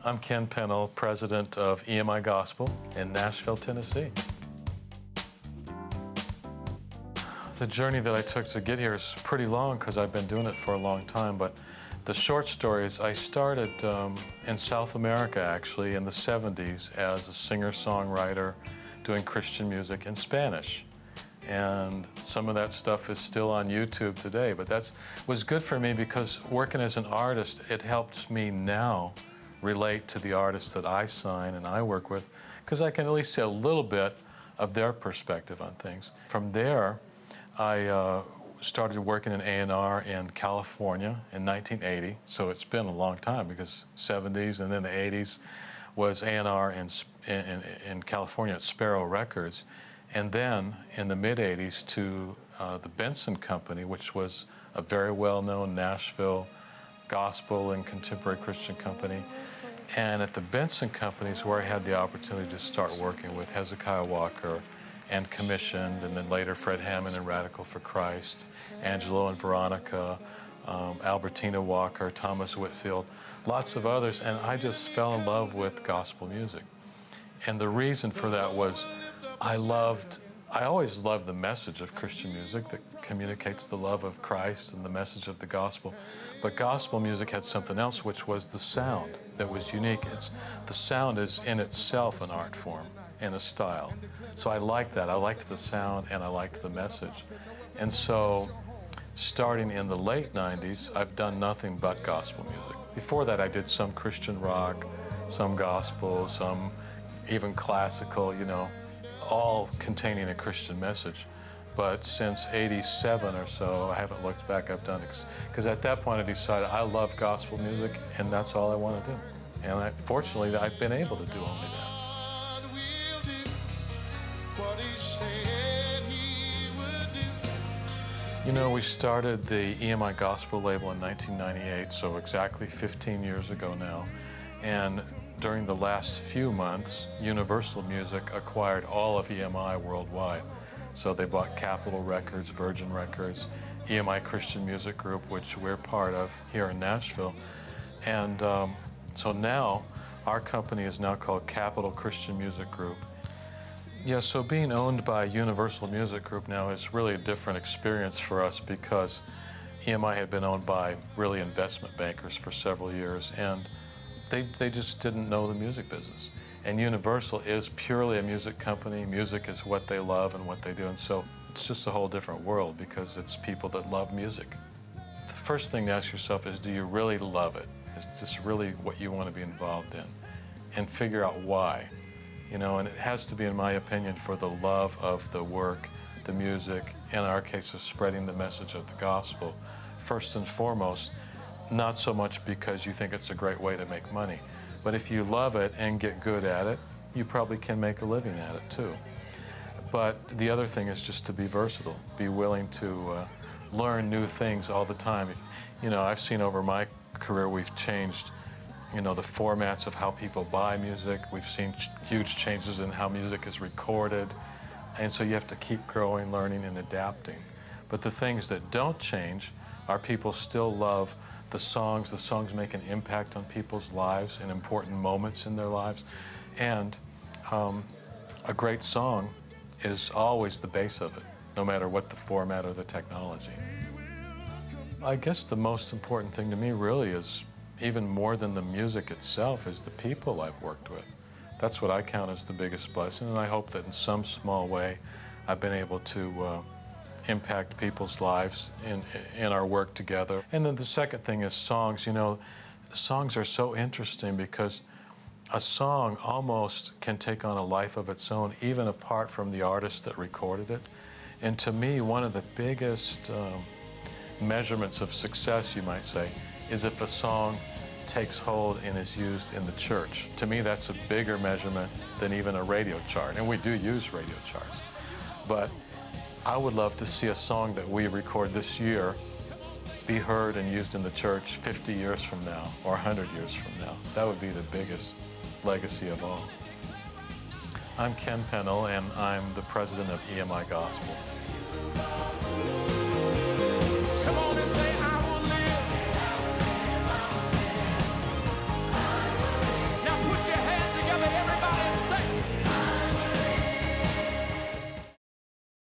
I'm Ken Pennell, president of EMI Gospel in Nashville, Tennessee. The journey that I took to get here is pretty long because I've been doing it for a long time, but the short story is I started in South America, actually, in the 70s as a singer-songwriter doing Christian music in Spanish. And some of that stuff is still on YouTube today, but that was good for me because working as an artist, it helps me now relate to the artists that I sign and I work with, because I can at least see a little bit of their perspective on things. From there, I started working in A&R in California in 1980, so it's been a long time because 70s and then the 80s was A&R in California at Sparrow Records. And then in the mid-'80s to the Benson Company, which was a very well-known Nashville gospel and contemporary Christian company. And at the Benson Company is where I had the opportunity to start working with Hezekiah Walker and commissioned, and then later Fred Hammond and Radical for Christ, Angelo and Veronica, Albertina Walker, Thomas Whitfield, lots of others. And I just fell in love with gospel music. And the reason for that was I always loved the message of Christian music that communicates the love of Christ and the message of the gospel. But gospel music had something else, which was the sound that was unique. The sound is in itself an art form and a style. So I liked that. I liked the sound and I liked the message. And so starting in the late 90s, I've done nothing but gospel music. Before that, I did some Christian rock, some gospel, some even classical, you know, all containing a Christian message. But since '87 or so, I haven't looked back. I've done it because at that point I decided I love gospel music and that's all I want to do. And fortunately, I've been able to do only that. You know, we started the EMI Gospel label in 1998, so exactly 15 years ago now. And during the last few months, Universal Music acquired all of EMI worldwide. So they bought Capitol Records, Virgin Records, EMI Christian Music Group, which we're part of here in Nashville. And so now our company is now called Capitol Christian Music Group. Yeah, so being owned by Universal Music Group now is really a different experience for us because EMI had been owned by really investment bankers for several years, and they just didn't know the music business. And Universal is purely a music company. Music is what they love and what they do. And so it's just a whole different world because it's people that love music. The first thing to ask yourself is, do you really love it? Is this really what you want to be involved in? And figure out why. You know, and it has to be, in my opinion, for the love of the work, the music, in our case of spreading the message of the gospel, first and foremost. Not so much because you think it's a great way to make money, but if you love it and get good at it, you probably can make a living at it too. But the other thing is just to be versatile, be willing to learn new things all the time. You know, I've seen over my career we've changed, you know, the formats of how people buy music. We've seen huge changes in how music is recorded, and so you have to keep growing, learning, and adapting. But the things that don't change are people still love the songs make an impact on people's lives in important moments in their lives. And a great song is always the base of it, no matter what the format or the technology. I guess the most important thing to me really is, even more than the music itself, is the people I've worked with. That's what I count as the biggest blessing, and I hope that in some small way I've been able to impact people's lives in our work together. And then the second thing is songs. You know, songs are so interesting because a song almost can take on a life of its own, even apart from the artist that recorded it. And to me, one of the biggest measurements of success, you might say, is if a song takes hold and is used in the church. To me, that's a bigger measurement than even a radio chart. And we do use radio charts. But I would love to see a song that we record this year be heard and used in the church 50 years from now or 100 years from now. That would be the biggest legacy of all. I'm Ken Pennell, and I'm the president of EMI Gospel.